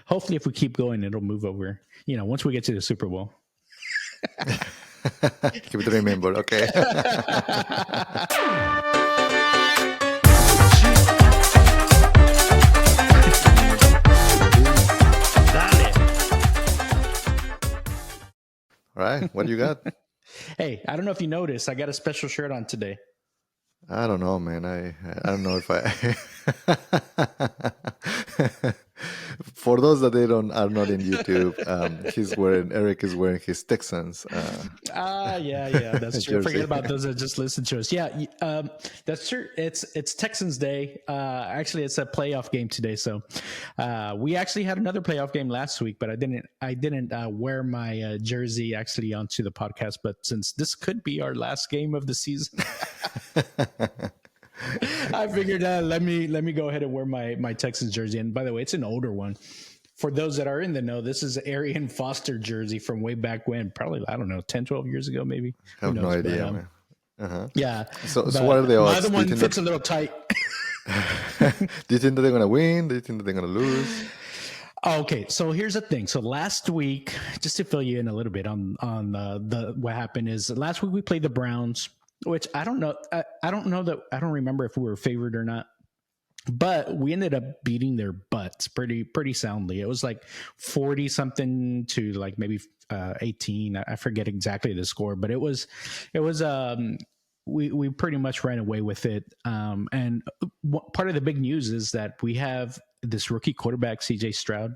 hopefully, if we keep going, it'll move over. Once we get to the Super Bowl. Keep it remembered, okay? All right, what do you got? Hey, I don't know if you noticed, I got a special shirt on today. I don't know, man. I don't know if I. For those that are not in YouTube, Eric is wearing his Texans. Yeah, that's true. Jersey. Forget about those that just listen to us. Yeah, that's true. It's Texans Day. Actually, it's a playoff game today. So we actually had another playoff game last week, but I didn't wear my jersey actually onto the podcast. But since this could be our last game of the season. I figured let me go ahead and wear my Texans jersey. And by the way, it's an older one. For those that are in the know, this is Arian Foster jersey from way back when, probably, I don't know, 10, 12 years ago, maybe. I have no idea, man. Uh-huh. Yeah. So what are the odds? My other one fits a little tight. Do you think that they're going to win? Do you think that they're going to lose? Okay, so here's the thing. So last week, just to fill you in a little bit on what happened is last week we played the Browns, which I don't know. I don't remember if we were favored or not, but we ended up beating their butts pretty soundly. It was like 40 something to like maybe 18. I forget exactly the score, but it was we pretty much ran away with it. And part of the big news is that we have this rookie quarterback, CJ Stroud,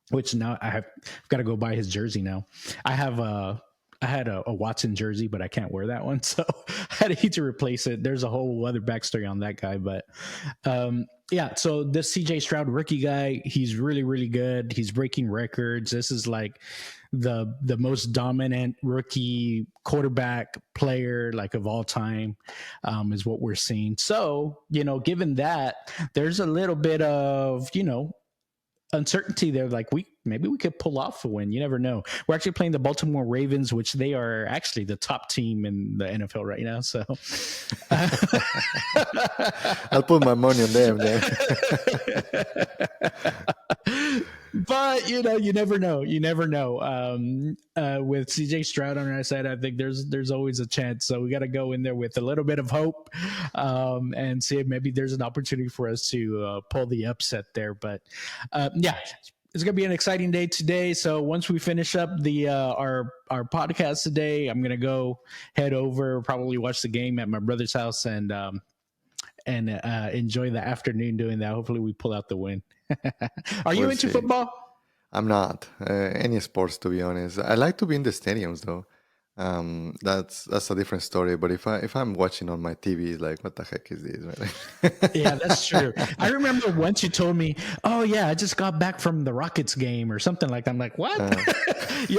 which now I've got to go buy his jersey now. I had a Watson jersey, but I can't wear that one. So I need to replace it. There's a whole other backstory on that guy. But yeah, so this CJ Stroud rookie guy, he's really, really good. He's breaking records. This is like the most dominant rookie quarterback player like of all time is what we're seeing. So, given that, there's a little bit of, uncertainty there. Like maybe we could pull off a win. You never know. We're actually playing the Baltimore Ravens, which they are actually the top team in the NFL right now. So I'll put my money on them then. But you never know. You never know. With CJ Stroud on our side, I think there's always a chance. So we got to go in there with a little bit of hope and see if maybe there's an opportunity for us to pull the upset there. But yeah, it's gonna be an exciting day today. So once we finish up the our podcast today, I'm gonna go head over, probably watch the game at my brother's house and enjoy the afternoon doing that. Hopefully we pull out the win. Are you into football? I'm not. Any sports, to be honest. I like to be in the stadiums, though. That's a different story. But if I'm watching on my TV, it's like, what the heck is this? Right? Yeah, that's true. I remember once you told me, "Oh yeah, I just got back from the Rockets game or something like that." I'm like, "What? You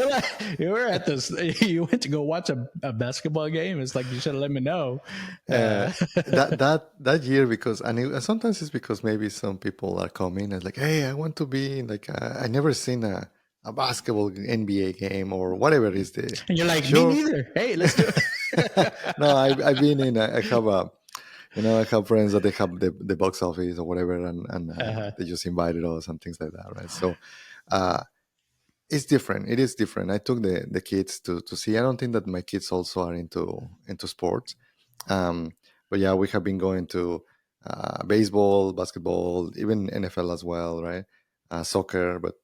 were at this? You went to go watch a basketball game? It's like you should have let me know." That year, because sometimes it's because maybe some people are coming and like, "Hey, I want to be like I never seen a basketball NBA game or whatever it is." And you're like, sure. Me neither. Hey, let's do it. No, I've been in. I have friends that they have the box office or whatever, and they just invited us and things like that, right? So it's different. It is different. I took the kids to see. I don't think that my kids also are into sports, but yeah, we have been going to baseball, basketball, even NFL as well, right? Soccer, but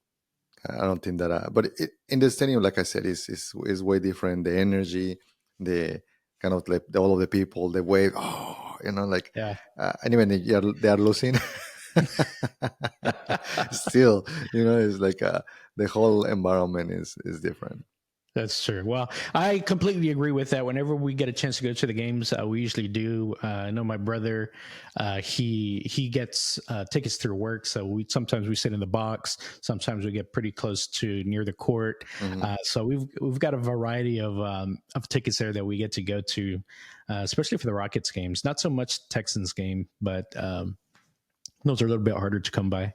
I don't think that. But in the stadium, like I said, is way different. The energy, the kind of like all of the people, the wave. Yeah. And even they are losing. Still, it's like the whole environment is different. That's true. Well, I completely agree with that. Whenever we get a chance to go to the games, we usually do. I know my brother, he gets tickets through work, so sometimes we sit in the box. Sometimes we get pretty close to near the court. Mm-hmm. So we've got a variety of tickets there that we get to go to, especially for the Rockets games. Not so much Texans game, but those are a little bit harder to come by.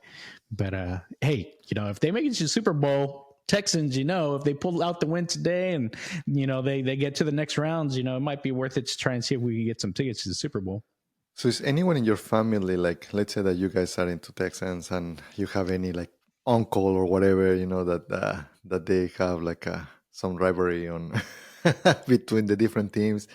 But hey, if they make it to the Super Bowl, Texans, if they pull out the win today and, they get to the next rounds, it might be worth it to try and see if we can get some tickets to the Super Bowl. So is anyone in your family, like, let's say that you guys are into Texans and you have any, like, uncle or whatever, that they have like some rivalry on between the different teams.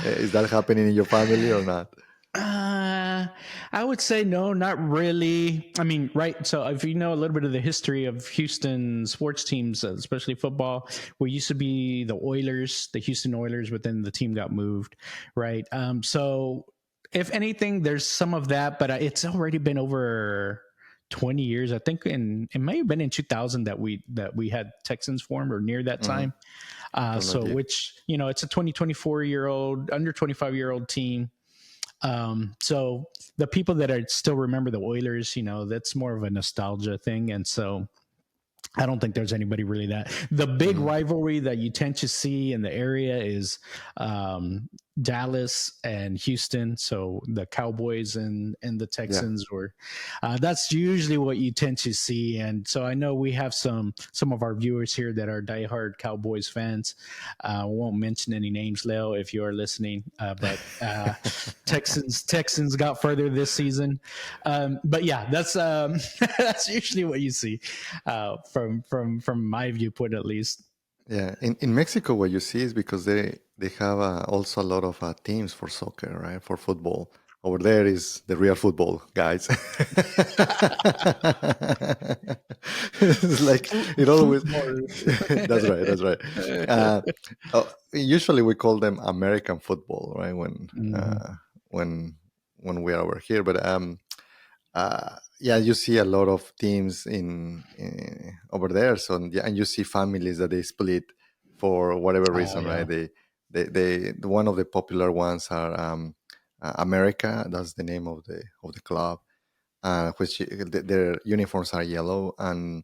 Is that happening in your family or not? Uh, I would say no, not really. I mean, right. So, if you know a little bit of the history of Houston sports teams, especially football, we used to be the Oilers, the Houston Oilers, but then the team got moved, right? So, if anything, there's some of that, but it's already been over 20 years. I think it may have been in 2000 that we had Texans formed or near that Mm-hmm. time. So, Technology. which it's a 24-year-old, under 25-year-old team. So the people that are still remember the Oilers, that's more of a nostalgia thing. And so I don't think there's anybody really that. The big Mm-hmm. rivalry that you tend to see in the area is Dallas and Houston. So the Cowboys and the Yeah. Texans, or that's usually what you tend to see. And so I know we have some of our viewers here that are diehard Cowboys fans. I won't mention any names, Leo, if you are listening. But Texans got further this season. But yeah, that's that's usually what you see from my viewpoint, at least. Yeah, in Mexico, what you see is because they have also a lot of teams for soccer, right? For football. Over there is the real football guys. It's like it always. That's right. That's right. Usually we call them American football, right? Mhm. When when we are over here, but yeah, you see a lot of teams in over there. So yeah, and you see families that they split for whatever Oh reason, right? yeah. One of the popular ones are America. That's the name of the club, which their uniforms are yellow, and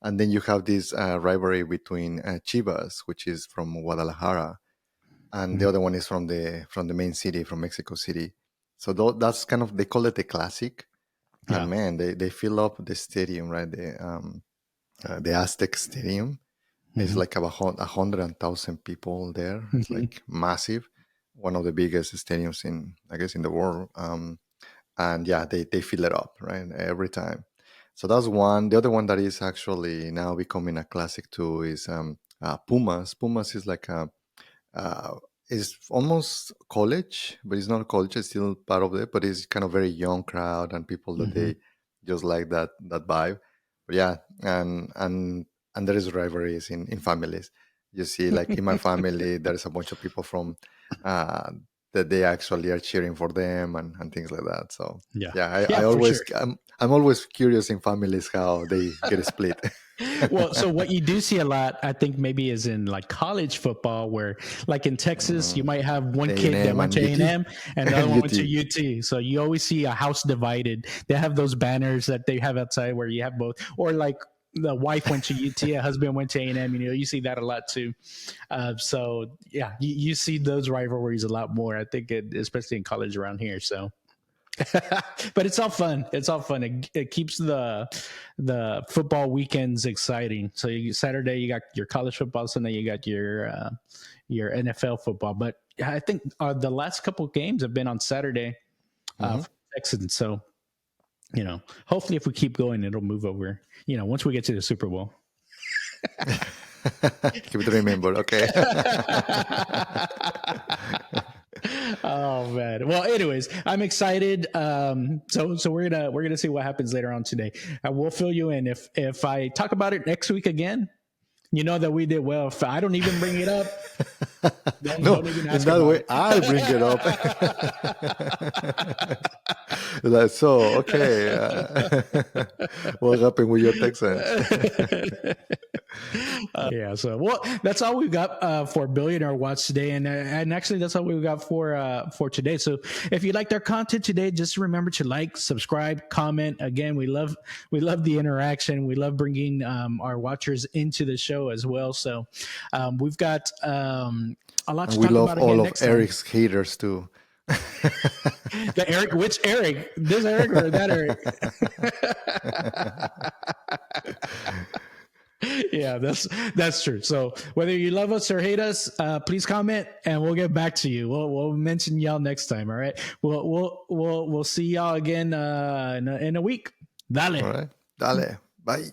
then you have this rivalry between Chivas, which is from Guadalajara, and the Mhm. other one is from the main city, from Mexico City. So that's kind of, they call it the classic, and Yeah. man, they fill up the stadium, right? The Aztec Stadium is Mhm. like about 100,000 people there. It's Mhm. like massive, one of the biggest stadiums in, I guess, in the world. And yeah, they fill it up, right, every time. So that's one. The other one that is actually now becoming a classic too is Pumas. Pumas is like a uh, it's almost college, but it's not college. It's still part of it, but it's kind of very young crowd and people that Mhm. they just like that vibe. But yeah, and there is rivalries in families. You see, like in my family, there is a bunch of people from uh, that they actually are cheering for them and things like that. So Yeah. yeah, Yeah, I for always sure. I'm always curious in families how they get split. Well, so what you do see a lot, I think, maybe is in like college football, where like in Texas, you Mm, might have one kid that A&M went and to A and UT M, and the other and one went to UT. UT. So you always see a house divided. They have those banners that they have outside where you have both, or like the wife went to UT, a husband went to A&M. You see that a lot too. So yeah, you see those rivalries a lot more. I think, especially in college around here. So but it's all fun. It's all fun. It keeps the football weekends exciting. So Saturday you got your college football, Sunday you got your NFL football. But I think the last couple of games have been on Saturday Mhm. for Texans. So hopefully if we keep going, it'll move over. Once we get to the Super Bowl. Keep it remembered, okay. Oh man. Well, anyways, I'm excited. So we're gonna see what happens later on today. We'll fill you in if I talk about it next week again. You know that we did well. If I don't even bring it up, No, don't even in ask that about way, it. I bring it up. Like, so, okay. What happened with your Texans? Yeah. So, well, that's all we've got for Billionaire Watch today, and actually, that's all we've got for today. So, if you liked our content today, just remember to like, subscribe, comment. Again, we love the interaction. We love bringing our watchers into the show as well. So, we've got a lot And to we talk love about again all of next time. Eric's haters too. The Eric, which Eric? This Eric or that Eric? Yeah, that's true. So whether you love us or hate us, please comment and we'll get back to you. We'll mention y'all next time. All right. We'll see y'all again in a week. Dale. All right. Dale. Bye.